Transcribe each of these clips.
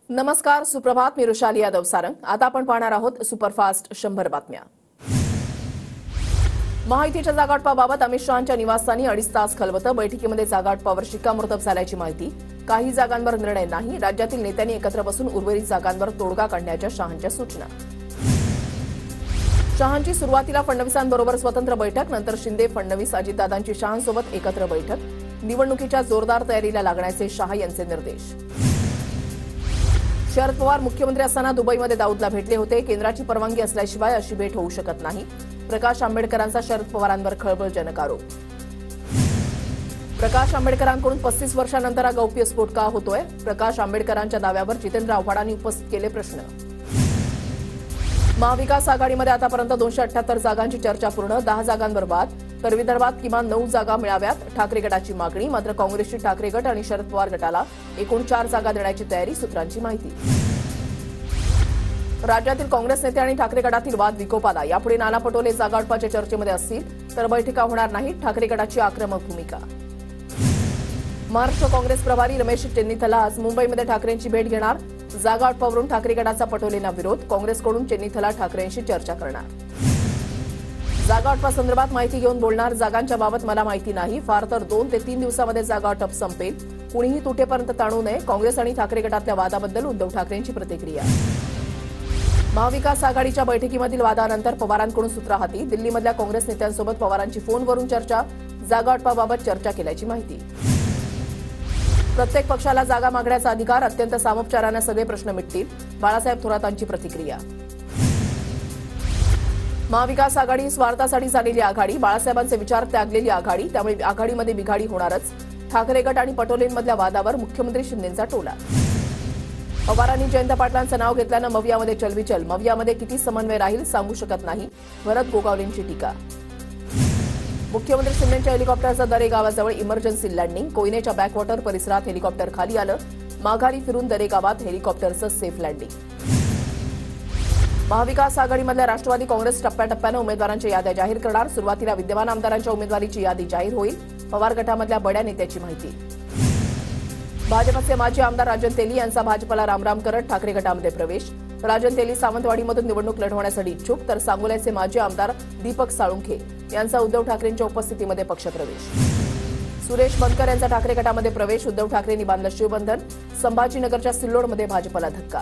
नमस्कार, सुप्रभात. मी रुशाली यादव सारंग. आता आपण पाहणार आहोत सुपरफास्ट 100 बातम्या. माहितीच्या जागावाटपाबाबत अमित शहांच्या निवासस्थानी 2.5 तास खलबतं. बैठकीमध्ये जागावाटपावर शिक्कामोर्तब झाल्याची माहिती. काही जागांवर निर्णय नाही. राज्यातील नेत्यांनी एकत्र बसून उर्वरित जागांवर तोडगा काढण्याच्या शहांच्या सूचना. शहांची सुरुवातीला फडणवीसांबरोबर स्वतंत्र बैठक, नंतर शिंदे, फडणवीस, अजितदादांची शहांसोबत एकत्र बैठक. निवडणुकीच्या जोरदार तयारीला लागण्याचे शहा यांचे निर्देश. शरद पवार मुख्यमंत्री असताना दुबईमध्ये दाऊदला भेटले होते. केंद्राची परवानगी असल्याशिवाय अशी भेट होऊ शकत नाही. प्रकाश आंबेडकरांचा शरद पवारांवर खळबळजनक आरोप. प्रकाश आंबेडकरांकडून 35 वर्षांनंतर हा गौप्यस्फोट का होतोय? प्रकाश आंबेडकरांच्या दाव्यावर जितेंद्र आव्हाडांनी उपस्थित केले प्रश्न. महाविकास आघाडीमध्ये आतापर्यंत 278 जागांची चर्चा पूर्ण. 10 जागांवर वाद. तर विदर्भात किमान 9 जागा मिळाव्यात, ठाकरे गटाची मागणी. मात्र काँग्रेसची ठाकरे गट आणि शरद पवार गटाला एकूण 4 जागा देण्याची तयारी, सूत्रांची माहिती. राज्यातील काँग्रेस नेते आणि ठाकरे गटातील वाद विकोपाला. यापुढे नाना पटोले जागावाटपाच्या चर्चेमध्ये असतील तर बैठका होणार नाहीत, ठाकरे गटाची आक्रमक भूमिका. महाराष्ट्र काँग्रेस प्रभारी रमेश चेन्नीथला आज मुंबईमध्ये ठाकरेंची भेट घेणार. जागावाटपावरून ठाकरे गटाचा पटोलेंना विरोध. काँग्रेसकडून चेन्नीथला ठाकरेंशी चर्चा करणार. जागावाटपासंदर्भात माहिती घेऊन बोलणार. जागांच्या बाबत मला माहिती नाही. फार तर 2 ते 3 दिवसामध्ये जागावाटप संपेल. कुणीही तुटेपर्यंत ताणू नये. काँग्रेस आणि ठाकरे गटातल्या वादाबद्दल उद्धव ठाकरेंची प्रतिक्रिया. महाविकास आघाडीच्या बैठकीमधील वादानंतर पवारांकडून सूत्र हाती. दिल्लीमधल्या काँग्रेस नेत्यांसोबत पवारांची फोनवरून चर्चा. जागावाटपाबाबत चर्चा केल्याची माहिती. प्रत्येक पक्षाला जागा मागण्याचा अधिकार. अत्यंत सामोपचाराने सगळे प्रश्न मिटतील. बाळासाहेब थोरातांची प्रतिक्रिया. महाविकास आघाडी ही स्वार्थासाठी झालेली आघाडी. बाळासाहेबांचे विचार त्यागलेली आघाडी. त्यामुळे आघाडीमध्ये बिघाडी होणारच. ठाकरे गट आणि पटोलेंमधल्या वादावर मुख्यमंत्री शिंदेंचा टोला. पवारांनी जयंत पाटलांचं नाव घेतल्यानं मवियामध्ये चलबिचल. मवियामध्ये किती समन्वय राहील सांगू शकत नाही. भरत गोगावलेंची टीका. मुख्यमंत्री शिंदेंच्या हेलिकॉप्टरचं दरे गावाजवळ इमर्जन्सी लँडिंग. कोयनेच्या बॅकवॉटर परिसरात हेलिकॉप्टर खाली आलं. माघारी फिरून दरे गावात हेलिकॉप्टरचं सेफ लँडिंग. महाविकास आघाडीमधल्या राष्ट्रवादी काँग्रेस टप्प्याटप्प्यानं उमेदवारांच्या याद्या जाहीर करणार. सुरुवातीला विद्यमान आमदारांच्या उमेदवारीची यादी जाहीर होईल. पवार गटामधल्या बड्या नेत्याची माहिती. भाजपचे माजी आमदार राजन तेली यांचा भाजपला रामराम करत ठाकरे गटामध्ये प्रवेश. राजन तेली सावंतवाडीमधून निवडणूक लढवण्यासाठी इच्छुक. तर सांगोल्याचे माजी आमदार दीपक साळुंखे यांचा उद्धव ठाकरेंच्या उपस्थितीमध्ये पक्षप्रवेश. सुरेश बनकर यांचा ठाकरे गटामध्ये प्रवेश. उद्धव ठाकरेंनी बांधलं शिवबंधन. संभाजीनगरच्या सिल्लोडमध्ये भाजपला धक्का.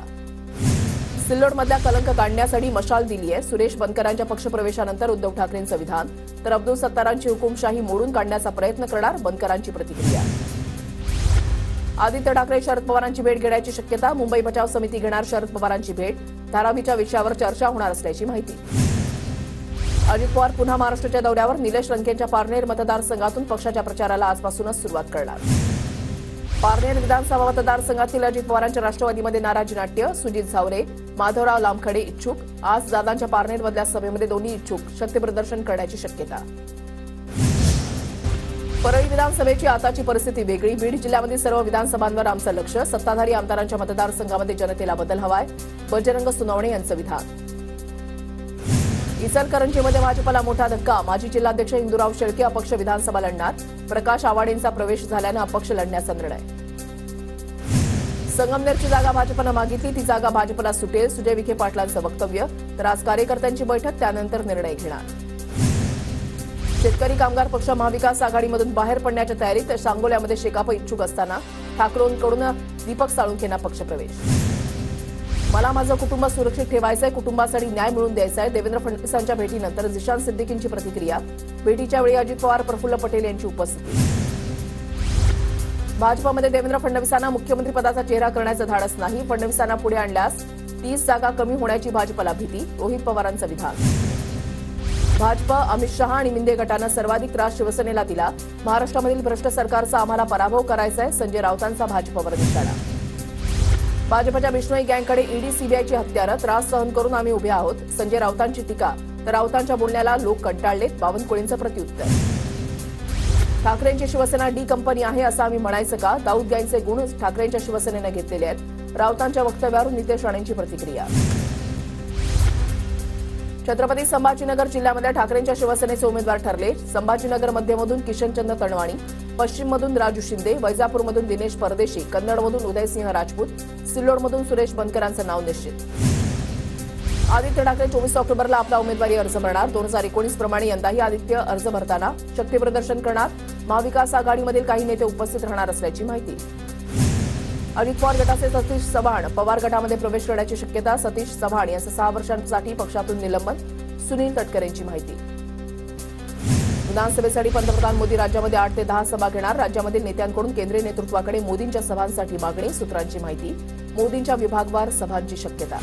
सिल्लोडमधल्या कलंक काढण्यासाठी मशाल दिली आहे. सुरेश बनकरांच्या पक्षप्रवेशानंतर उद्धव ठाकरेंचं विधान. तर अब्दुल सत्तारांची हुकुमशाही मोडून काढण्याचा प्रयत्न करणार. बनकरांची प्रतिक्रिया. आदित्य ठाकरे शरद पवारांची भेट घेण्याची शक्यता. मुंबई बचाव समिती घेणार शरद पवारांची भेट. धारावीच्या विषयावर चर्चा होणार असल्याची माहिती. अजित पवार पुन्हा महाराष्ट्राच्या दौऱ्यावर. निलेश लंकेंच्या पारनेर मतदारसंघातून पक्षाच्या प्रचाराला आजपासूनच सुरुवात करणार. पारनेर विधानसभा मतदारसंघातील अजित पवारांच्या राष्ट्रवादीमध्ये नाराजी नाट्य. सुजित झावरे, माधवराव लामखडे इच्छुक. आज दादांच्या पारनेरमधल्या सभेमध्ये दोन्ही इच्छुक शक्तीप्रदर्शन करण्याची शक्यता. परळी विधानसभेची आताची परिस्थिती वेगळी. बीड जिल्ह्यामधील सर्व विधानसभांवर आमचं लक्ष. सत्ताधारी आमदारांच्या मतदारसंघामध्ये जनतेला बदल हवाय. बजरंग सोनवणे यांचं विधान. इचलकरंजीमध्ये भाजपला मोठा धक्का. माजी जिल्हाध्यक्ष इंदुराव शेळके अपक्ष विधानसभा लढणार. प्रकाश आवाडेंचा प्रवेश झाल्यानं अपक्ष लढण्याचा निर्णय. संगमनेरची जागा भाजपनं मागितली. ती जागा भाजपला सुटेल. सुजय विखे पाटलांचं वक्तव्य. तर आज कार्यकर्त्यांची बैठक, त्यानंतर निर्णय घेणार. शेतकरी कामगार पक्ष महाविकास आघाडीमधून बाहेर पडण्याच्या तयारीत. सांगोल्यामध्ये शेकाप इच्छुक असताना ठाकरेंकडून दीपक साळुंखेंना पक्षप्रवेश. मला माझं कुटुंब सुरक्षित ठेवायचंय. कुटुंबासाठी न्याय मिळवून द्यायचाय. देवेंद्र फडणवीसांच्या भेटीनंतर जिशान सिद्दीकींची प्रतिक्रिया. भेटीच्या वेळी अजित पवार, प्रफुल्ल पटेल यांची उपस्थिती. भाजपमध्ये देवेंद्र फडणवीसांना मुख्यमंत्रीपदाचा चेहरा करण्याचं धाडस नाही. फडणवीसांना पुढे आणल्यास 30 जागा कमी होण्याची भाजपला भीती. रोहित पवारांचं विधान. भाजप, अमित शहा आणि मिंदे गटानं सर्वाधिक त्रास शिवसेनेला दिला. महाराष्ट्रामधील भ्रष्ट सरकारचा आम्हाला पराभव करायचा आहे. संजय राऊतांचा भाजपवर निशाणा. भाजपच्या बिश्नोई गँगकडे ईडी, सीबीआयची हत्यारं. त्रास सहन करून आम्ही उभे आहोत. संजय राऊतांची टीका. तर राऊतांच्या बोलण्याला लोक कंटाळलेत. बावनकुळेंचं प्रत्युत्तर. ठाकरेंची शिवसेना डी कंपनी आहे असं आम्ही म्हणायचं का? दाऊद गँगचे गुण ठाकरेंच्या शिवसेनेनं घेतलेले आहेत. राऊतांच्या वक्तव्यावरून नितेश राणेंची प्रतिक्रिया. छत्रपती संभाजीनगर जिल्ह्यामध्ये ठाकरेंच्या शिवसेनेचे उमेदवार ठरले. संभाजीनगर मध्यमधून किशनचंद्र तणवाणी, पश्चिममधून राजू शिंदे, वैजापूरमधून दिनेश परदेशी, कन्नडमधून उदयसिंह राजपूत, सिल्लोडमधून सुरेश बनकरांचं नाव निश्चित। आदित्य ठाकरे 24 ऑक्टोबरला आपला उमेदवारी अर्ज भरणार। 2019 प्रमाणे यंदाही आदित्य अर्ज भरताना शक्ती प्रदर्शन करणार। महाविकास आघाडीमधील काही नेते उपस्थित राहणार असल्याची माहिती। अजित पवार गटाचे सतीश चव्हाण पवार गटामध्ये प्रवेश करण्याची शक्यता। सतीश चव्हाण यांचं 6 वर्षांसाठी पक्षातून निलंबन। सुनील तटकरेंची माहिती। विधानसभेसाठी पंतप्रधान मोदी राज्यामध्ये 8 ते 10 सभा घेणार। राज्यामधील नेत्यांकडून केंद्रीय नेतृत्वाकडे मोदींच्या सभांसाठी मागणी। सूत्रांची माहिती। मोदींच्या विभागवार सभांची शक्यता।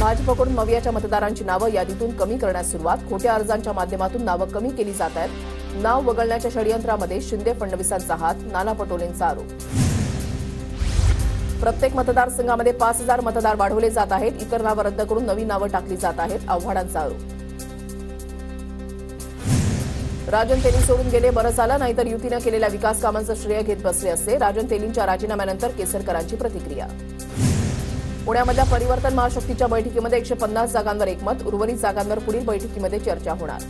भाजपकडून मवियाच्या मतदारांची नावं यादीतून कमी करण्यास सुरुवात। खोट्या अर्जांच्या माध्यमातून नावं कमी केली जात आहेत। नाव वगळण्याच्या षडयंत्रामध्ये शिंदे फडणवीसांचा हात। नाना पटोलेंचा आरोप। प्रत्येक मतदारसंघामध्ये 5000 मतदार वाढवले जात आहेत। इतर नावं रद्द करून नवी नावं टाकली जात आहेत। आव्हाडांचा आरोप। राजन तेली सोडून गेले बरं झालं, नाहीतर युतीनं केलेल्या विकास कामांचं श्रेय घेत बसले असते। राजन तेलींच्या राजीनाम्यानंतर केसरकरांची प्रतिक्रिया। पुण्यामधल्या परिवर्तन महाशक्तीच्या बैठकीमध्ये 150 जागांवर एकमत। उर्वरित जागांवर पुढील बैठकीमध्ये चर्चा होणार।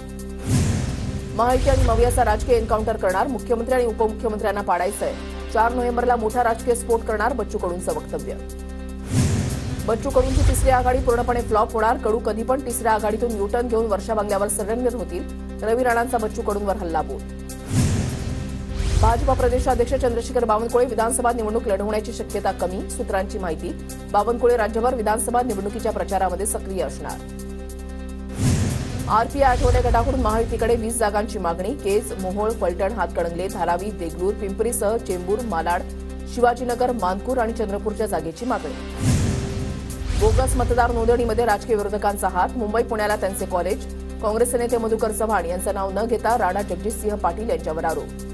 महायुती आणि मवियाचा राजकीय एन्काउंटर करणार। मुख्यमंत्री आणि उपमुख्यमंत्र्यांना पाडायचंय। 4 नोव्हेंबरला मोठा राजकीय स्फोट करणार। बच्चू कडूंचं वक्तव्य। बच्चू कडूंची तिसरी आघाडी पूर्णपणे फ्लॉप होणार। कडू कधी पण तिसऱ्या आघाडीतून युटर्न घेऊन वर्षा बंगल्यावर सरेंडर होतील। रवी राणांचा बच्चू कडूंवर हल्लाबोल। भाजपा प्रदेशाध्यक्ष चंद्रशेखर बावनकुळे विधानसभा निवडणूक लढवण्याची शक्यता कमी। सूत्रांची माहिती। बावनकुळे राज्यभर विधानसभा निवडणुकीच्या प्रचारामध्ये सक्रिय असणार। आरपीआय आठवले गटाकडून महायुतीकडे 20 जागांची मागणी। केज, मोहोळ, फलटण, हातकणंगले, धारावी, देगलूर, पिंपरीसह चेंबूर, मालाड, शिवाजीनगर, मानपूर आणि चंद्रपूरच्या जागेची मागणी। बोगस मतदार नोंदणीमध्ये राजकीय विरोधकांचा हात। मुंबई पुण्याला त्यांचे कॉलेज। काँग्रेसचे नेते मधुकर चव्हाण यांचं नाव न घेता राणा जगजितसिंह पाटील यांच्यावर आरोप।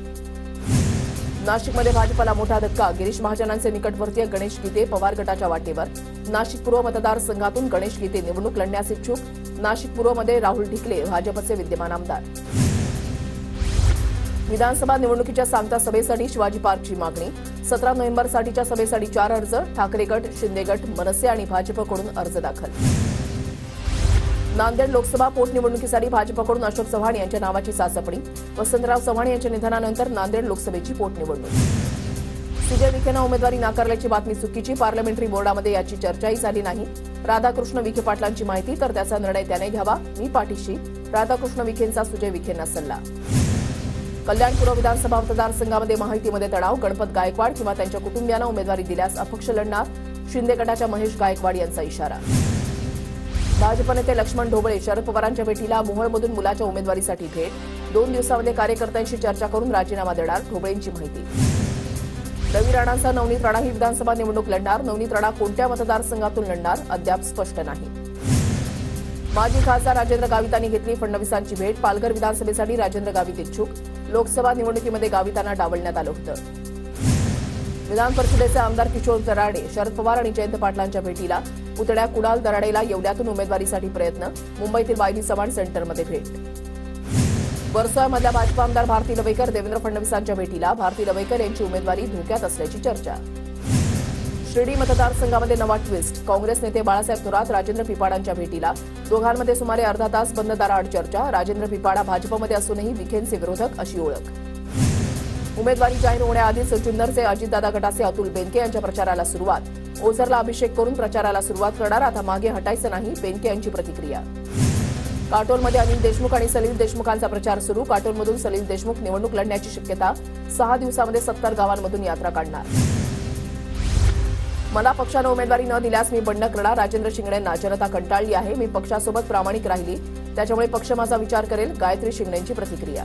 नाशिकमध्ये भाजपला मोठा धक्का। गिरीश महाजनांचे निकटवर्तीय गणेश गीते पवार गटाच्या वाटेवर। नाशिक पूर्व मतदारसंघातून गणेश गीते निवडणूक लढण्यास इच्छुक। नाशिक पूर्वमध्ये राहुल ढिकले भाजपचे विद्यमान आमदार। विधानसभा निवडणुकीच्या सांगता सभेसाठी शिवाजी पार्कची मागणी। 17 नोव्हेंबरसाठीच्या सभेसाठी 4 अर्ज। ठाकरे गट, शिंदे गट, मनसे आणि भाजपकडून अर्ज दाखल। नांदेड लोकसभा पोटनिवडणुकीसाठी भाजपकडून अशोक चव्हाण यांच्या नावाची चाचपणी। वसंतराव चव्हाण यांच्या निधनानंतर नांदेड लोकसभेची पोटनिवडणूक। सुजय विखेंना उमेदवारी नाकारल्याची बातमी चुकीची। पार्लमेंटरी बोर्डामध्ये याची चर्चाही झाली नाही। राधाकृष्ण विखे पाटलांची माहिती। तर त्याचा निर्णय त्याने घ्यावा, मी पाठीशी। राधाकृष्ण विखेंचा सुजय विखेंना सल्ला। कल्याण पूर्व विधानसभा मतदारसंघामध्ये महायुतीमध्ये तणाव। गणपत गायकवाड किंवा त्यांच्या कुटुंबियांना उमेदवारी दिल्यास अपक्ष लढणार। शिंदे गटाच्या महेश गायकवाड यांचा इशारा। भाजप नेते लक्ष्मण ढोबळे शरद पवारांच्या भेटीला मोहोळमधून मुलाच्या उमेदवारीसाठी भेट। 2 दिवसांमध्ये कार्यकर्त्यांशी चर्चा करून राजीनामा देणार। ढोबळेंची माहिती। रवी राणांसह नवनीत राणा ही विधानसभा निवडणूक लढणार। नवनीत राणा कोणत्या मतदारसंघातून लढणार अद्याप स्पष्ट नाही। माजी खासदार राजेंद्र गावितांनी घेतली फडणवीसांची भेट। पालघर विधानसभेसाठी राजेंद्र गावित इच्छुक। लोकसभा निवडणुकीमध्ये गावितांना डावलण्यात आलं होतं। विधान परिषदेचे आमदार किशोर दराडे शरद पवार आणि जयंत पाटलांच्या भेटीला। पुतण्या कुणाल दराडेला येवल्यातून उमेदवारीसाठी प्रयत्न। मुंबईतील वायली चव्हाण सेंटरमध्ये भेट। वर्सोळ्यामधल्या भाजप आमदार भारती लवेकर देवेंद्र फडणवीसांच्या भेटीला। भारती लवेकर यांची उमेदवारी धोक्यात असल्याची चर्चा। शिर्डी मतदारसंघामध्ये नवा ट्विस्ट। काँग्रेस नेते बाळासाहेब थोरात राजेंद्र पिपाडांच्या भेटीला। दोघांमध्ये सुमारे अर्धा तास बंद दाराआड चर्चा। राजेंद्र पिपाडा भाजपमध्ये असूनही विखेंचे विरोधक अशी ओळख। उमेदवारी जाहीर होण्याआधीच जुन्नरचे अजितदादा गटाचे अतुल बेनके यांच्या प्रचाराला सुरुवात। ओझरला अभिषेक करून प्रचाराला सुरुवात करणार। आता मागे हटायचं नाही, बेनके यांची प्रतिक्रिया। काटोलमध्ये अनिल देशमुख आणि सलील देशमुखांचा प्रचार सुरू। काटोलमधून सलील देशमुख निवडणूक लढण्याची शक्यता। 6 दिवसामध्ये 70 गावांमधून यात्रा काढणार। मला पक्षानं उमेदवारी न दिल्यास मी बंड करणार। राजेंद्र शिंगणेंना जनता कंटाळली आहे। मी पक्षासोबत प्रामाणिक राहिली, त्याच्यामुळे पक्ष माझा विचार करेल। गायत्री शिंगणेंची प्रतिक्रिया।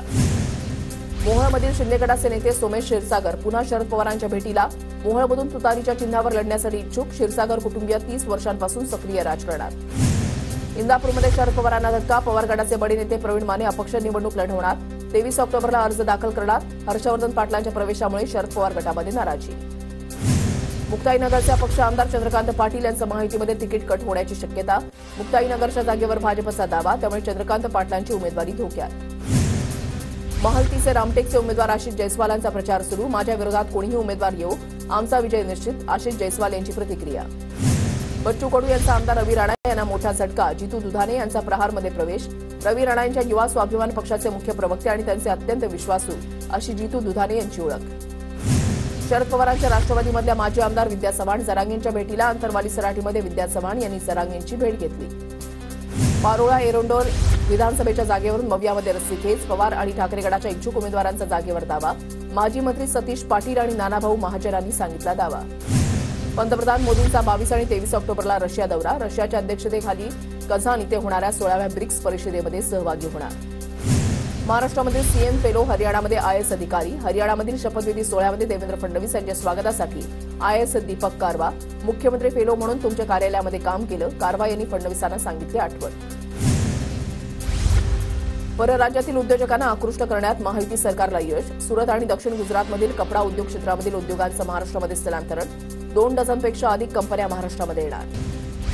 मोहोळमधील शिंदे गटाचे नेते सोमेश क्षीरसागर पुन्हा शरद पवारांच्या भेटीला। मोहोळमधून तुतारीच्या चिन्हावर लढण्यासाठी इच्छुक। क्षीरसागर कुटुंबीय 30 वर्षांपासून सक्रिय राजकारणात। इंदापूरमध्ये शरद पवारांना धक्का। पवार गटाचे बडे नेते प्रवीण माने अपक्ष निवडणूक लढवणार। 23 ऑक्टोबरला अर्ज दाखल करणार। हर्षवर्धन पाटलांच्या प्रवेशामुळे शरद पवार गटामध्ये नाराजी। मुक्ताईनगरचे अपक्ष आमदार चंद्रकांत पाटील यांचं महायुतीमध्ये तिकीट कट होण्याची शक्यता। मुक्ताईनगरच्या जागेवर भाजपचा दावा, त्यामुळे चंद्रकांत पाटलांची उमेदवारी धोक्यात। महायुतीचे रामटेकचे उमेदवार आशिष जयस्वालांचा प्रचार सुरू। माझ्या विरोधात कोणीही उमेदवार येऊ, आमचा विजय निश्चित। आशिष जयस्वाल यांची प्रतिक्रिया। बच्चू कडू यांचा आमदार रवी राणा यांना मोठा झटका। जितू दुधाने यांचा प्रहारमध्ये प्रवेश। रवी राणा यांच्या युवा स्वाभिमान पक्षाचे मुख्य प्रवक्ते आणि त्यांचे अत्यंत विश्वासू अशी जितू दुधाने यांची ओळख। शरद पवारांच्या राष्ट्रवादीमधल्या माजी आमदार विद्या चव्हाण जरांगेंच्या भेटीला अंतरवाली सराटीमध्ये विद्या चव्हाण यांनी जरांगेंची भेट घेतली। पारोळा एरोंडोल विधानसभेच्या जागेवरून मवियामध्ये रस्सीखेच, पवार आणि ठाकरे गटाच्या इच्छुक उमेदवारांचा जागेवर दावा। माजी मंत्री सतीश पाटील आणि नानाभाऊ महाजनांनी सांगितला दावा। पंतप्रधान मोदींचा 22 आणि 23 ऑक्टोबरला रशिया दौरा, रशियाच्या अध्यक्षतेखाली कझान इथे होणाऱ्या 16व्या ब्रिक्स परिषदेमध्ये सहभागी होणार। महाराष्ट्रामधील सीएम फेलो, हरियाणामध्ये आयएस अधिकारी, हरियाणामधील शपथविधी सोहळ्यामध्ये देवेंद्र फडणवीस यांच्या स्वागतासाठी आयएस दीपक कारवा, मुख्यमंत्री फेलो म्हणून तुमच्या कार्यालयामध्ये काम केलं, कारवा यांनी फडणवीसांना सांगितले आठवण। परराज्यातील उद्योजकांना आकृष्ट करण्यात महायुती सरकारला यश, सुरत आणि दक्षिण गुजरातमधील कपडा उद्योग क्षेत्रामधील उद्योगांचं महाराष्ट्रामध्ये स्थलांतरण, 2 डझनपेक्षा अधिक कंपन्या महाराष्ट्रामध्ये येणार।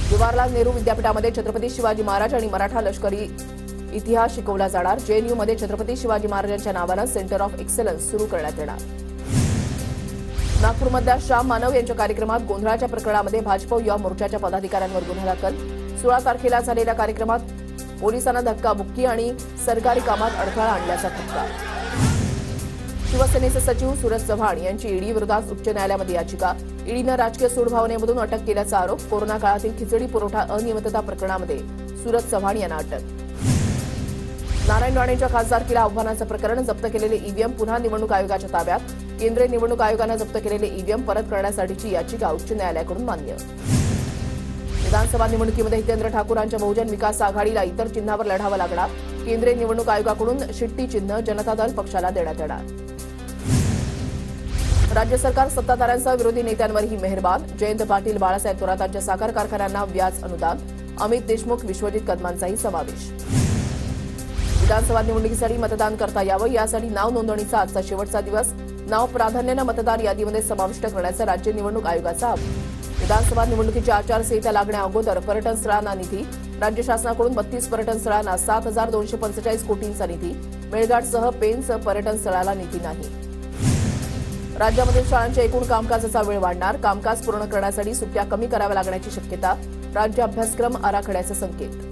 जवाहरलाल नेहरू विद्यापीठामध्ये छत्रपती शिवाजी महाराज आणि मराठा लष्करी इतिहास शिकवला जाणार, जेएनयूमध्ये छत्रपती शिवाजी महाराजांच्या नावानं सेंटर ऑफ एक्सलन्स सुरू करण्यात येणार। नागपूरमधल्या श्याम मानव यांच्या कार्यक्रमात गोंधळाच्या प्रकरणामध्ये भाजप युवा मोर्चाच्या पदाधिकाऱ्यांवर गुन्हा दाखल, 16 तारखेला झालेल्या कार्यक्रमात पोलिसांना धक्काबुक्की आणि सरकारी कामात अडथळा आणल्याचा ठपका। शिवसेनेचे सचिव सूरज चव्हाण यांची ईडी विरोधात उच्च न्यायालयामध्ये याचिका, ईडीनं राजकीय सूडभावनेमधून अटक केल्याचा आरोप, कोरोना काळातील खिचडी पुरवठा अनियमितता प्रकरणामध्ये सूरज चव्हाण यांना अटक। नारायण राणेंच्या खासदारकीला आव्हानाचं प्रकरण, जप्त केलेले ईव्हीएम पुन्हा निवडणूक आयोगाच्या ताब्यात, केंद्रीय निवडणूक आयोगानं जप्त केलेले ईव्हीएम परत करण्यासाठीची याचिका उच्च न्यायालयाकडून मान्य। विधानसभा निवडणुकीमध्ये हितेंद्र ठाकूरांच्या बहुजन विकास आघाडीला इतर चिन्हावर लढावं लागणार, केंद्रीय निवडणूक आयोगाकडून शिट्टी चिन्ह जनता दल पक्षाला देण्यात येणार। राज्य सरकार सत्ताधाऱ्यांसह विरोधी नेत्यांवरही मेहरबान, जयंत पाटील, बाळासाहेब थोरातांच्या साखर कारखान्यांना व्याज अनुदान, अमित देशमुख, विश्वजित कदमांचाही समावेश। विधानसभा निवडणुकीसाठी मतदान करता यावं यासाठी नाव नोंदणीचा आजचा शेवटचा दिवस, नाव प्राधान्यानं मतदार यादीमध्ये समाविष्ट करण्याचं राज्य निवडणूक आयोगाचं आवाहन। विधानसभा निवडणुकीची आचारसंहिता लागण्या अगोदर पर्यटन स्थळांना निधी, राज्य शासनाकडून 32 पर्यटन स्थळांना 7,245 कोटींचा निधी, मेळघाटसह पेनसह पर्यटन स्थळाला निधी नाही। राज्यामधील शाळांच्या एकूण कामकाजाचा वेळ वाढणार, कामकाज पूर्ण करण्यासाठी सुट्ट्या कमी कराव्या लागण्याची शक्यता, राज्य अभ्यासक्रम आराखड्याचे संकेत।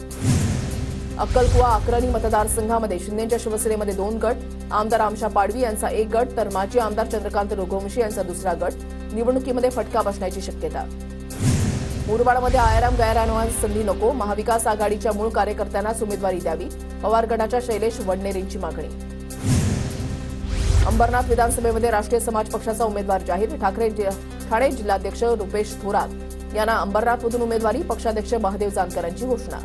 अक्कलकुवा अक्राणी मतदारसंघामध्ये शिंदेच्या शिवसेनेमध्ये 2 गट, आमदार आमशा पाडवी यांचा 1 गट तर माजी आमदार चंद्रकांत रघुवंशी यांचा दुसरा गट, निवडणुकीमध्ये फटका बसण्याची शक्यता। मुरबाडमध्ये आयाराम गैरआनवास संधी नको, महाविकास आघाडीच्या मूळ कार्यकर्त्यांनाच उमेदवारी द्यावी, पवार गटाच्या शैलेश वडनेरेंची मागणी। अंबरनाथ विधानसभेमध्ये राष्ट्रीय समाज पक्षाचा उमेदवार जाहीर, ठाणे जिल्हाध्यक्ष रुपेश थोरात यांना अंबरनाथमधून उमेदवारी, पक्षाध्यक्ष महादेव जानकरांची घोषणा।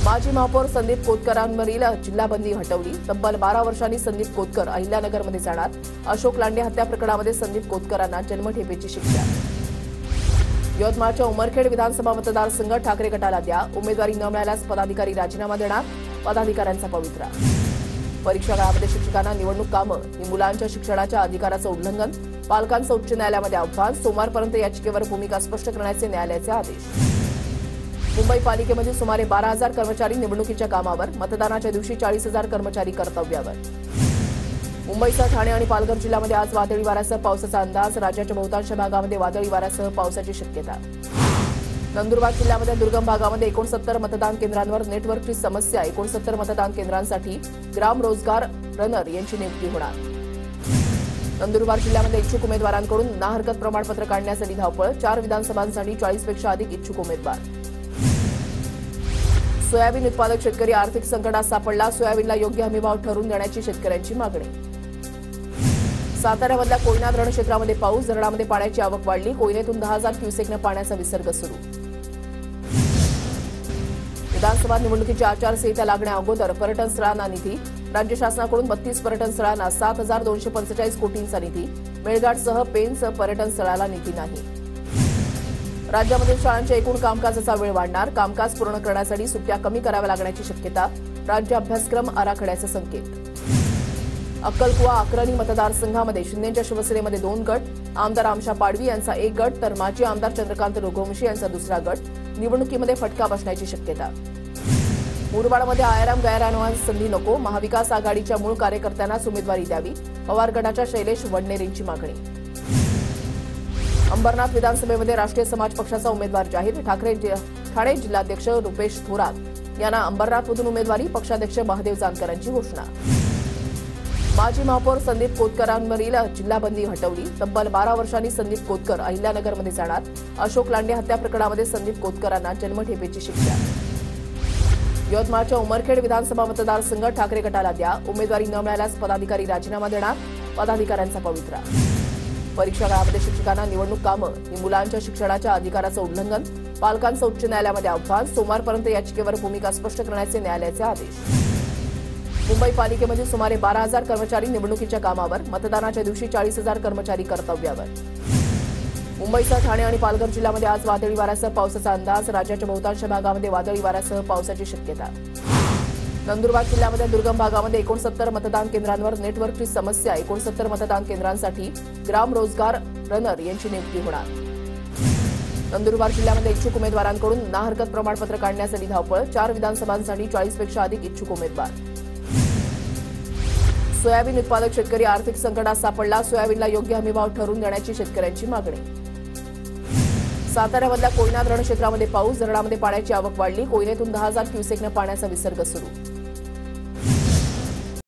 माजी महापौर संदीप कोतकरांवरील जिल्हाबंदी हटवली, तब्बल 12 वर्षांनी संदीप कोतकर अहिल्यानगरमध्ये जाणार, अशोक लांडे हत्या प्रकरणामध्ये संदीप कोतकरांना जन्मठेपेची शिक्षा। यवतमाळच्या उमरखेड विधानसभा मतदारसंघ ठाकरे गटाला द्या, उमेदवारी न मिळाल्यास पदाधिकारी राजीनामा देणार, पदाधिकाऱ्यांचा पवित्रा। परीक्षा काळामध्ये शिक्षकांना निवडणूक कामं ही मुलांच्या शिक्षणाच्या अधिकाराचं उल्लंघन, पालकांचं उच्च न्यायालयामध्ये आव्हान, सोमवारपर्यंत याचिकेवर भूमिका स्पष्ट करण्याचे न्यायालयाचे आदेश। मुंबई पालिकेमध्ये सुमारे 12,000 कर्मचारी निवडणुकीच्या कामावर, मतदानाच्या दिवशी 40,000 कर्मचारी कर्तव्यावर। मुंबईसह ठाणे आणि पालघर जिल्ह्यामध्ये आज वादळी वाऱ्यासह पावसाचा अंदाज, राज्याच्या बहुतांश भागामध्ये वादळी वाऱ्यासह पावसाची शक्यता। नंदुरबार जिल्ह्यामध्ये दुर्गम भागामध्ये 69 मतदान केंद्रांवर नेटवर्कची समस्या, 69 मतदान केंद्रांसाठी ग्राम रोजगार रनर यांची नियुक्ती होणार। नंदुरबार जिल्ह्यामध्ये इच्छुक उमेदवारांकडून ना हरकत प्रमाणपत्र काढण्यासाठी धावपळ, 4 विधानसभांसाठी 40पेक्षा अधिक इच्छुक उमेदवार। सोयाबीन उत्पादक शेतकरी आर्थिक संकटात सापडला, सोयाबीनला योग्य हमीभाव ठरवून देण्याची शेतकऱ्यांची मागणी। साताऱ्यामधल्या कोयना धरण क्षेत्रामध्ये पाऊस, धरणामध्ये पाण्याची आवक वाढली, कोयनेतून 10,000 क्युसेकनं पाण्याचा विसर्ग सुरू। विधानसभा निवडणुकीची आचारसंहिता लागण्या अगोदर पर्यटन स्थळांना निधी, राज्य शासनाकडून 32 पर्यटन स्थळांना 7,245 कोटींचा निधी, मेळघाटसह पेनसह पर्यटन स्थळाला निधी नाही। राज्यामधील शाळांच्या एकूण कामकाजाचा वेळ वाढणार, कामकाज पूर्ण करण्यासाठी सुट्ट्या कमी कराव्या लागण्याची शक्यता, राज्य अभ्यासक्रम आराखड्याचे संकेत। अक्कलकुवा अक्राणी मतदारसंघामध्ये शिंदेच्या शिवसेनेमध्ये 2 गट, आमदार आमशा पाडवी यांचा 1 गट तर माजी आमदार चंद्रकांत रघुवंशी यांचा दुसरा गट, निवडणुकीमध्ये फटका बसण्याची शक्यता। मुरबाडमध्ये आयाराम गैरआनवास संधी नको, महाविकास आघाडीच्या मूळ कार्यकर्त्यांनाच उमेदवारी द्यावी, पवार गटाच्या शैलेश वडनेरेंची मागणी। अंबरनाथ विधानसभेमध्ये राष्ट्रीय समाज पक्षाचा उमेदवार जाहीर, ठाणे जिल्हाध्यक्ष रुपेश थोरात यांना अंबरनाथमधून उमेदवारी, पक्षाध्यक्ष महादेव जानकरांची घोषणा। माजी महापौर संदीप कोतकरांवरील जिल्हाबंदी हटवली. तब्बल 12 वर्षांनी संदीप कोतकर अहिल्यानगरमध्ये जाणार. अशोक लांडे हत्या प्रकरणामध्ये संदीप कोतकरांना जन्मठेपेची शिक्षा. यवतमाळच्या उमरखेड विधानसभा मतदारसंघ ठाकरे गटाला द्या. उमेदवारी न मिळाल्यास पदाधिकारी राजीनामा देणार. पदाधिकाऱ्यांचा पवित्रा. परीक्षा काळामध्ये शिक्षकांना निवडणूक कामं ही मुलांच्या शिक्षणाच्या अधिकाराचं उल्लंघन. पालकांचं उच्च न्यायालयामध्ये आव्हान. सोमवारपर्यंत याचिकेवर भूमिका स्पष्ट करण्याचे न्यायालयाचे आदेश. मुंबई पालिकेमध्ये सुमारे 12,000 कर्मचारी निवडणुकीच्या कामावर. मतदानाच्या दिवशी 40,000 कर्मचारी कर्तव्यावर. मुंबईसह ठाणे आणि पालघर जिल्ह्यामध्ये आज वादळी वाऱ्यासह पावसाचा अंदाज. राज्याच्या बहुतांश भागामध्ये वादळी वाऱ्यासह पावसाची शक्यता. नंदुरबार जिल्ह्यामध्ये दुर्गम भागामध्ये 69 मतदान केंद्रांवर नेटवर्कची समस्या. 69 मतदान केंद्रांसाठी ग्राम रोजगार रनर यांची नियुक्ती होणार. नंदुरबार जिल्ह्यामध्ये इच्छुक उमेदवारांकडून ना हरकत प्रमाणपत्र काढण्यासाठी धावपळ. 4 विधानसभांसाठी 40 पेक्षा अधिक इच्छुक उमेदवार. सोयाबीन उत्पादक शेतकरी आर्थिक संकटात सापडला. सोयाबीनला योग्य हमीभाव ठरवून देण्याची शेतकऱ्यांची मागणी. साताऱ्यामधल्या कोयना धरण क्षेत्रामध्ये पाऊस. धरणामध्ये पाण्याची आवक वाढली. कोयनेतून 10,000 क्युसेकनं पाण्याचा विसर्ग सुरू.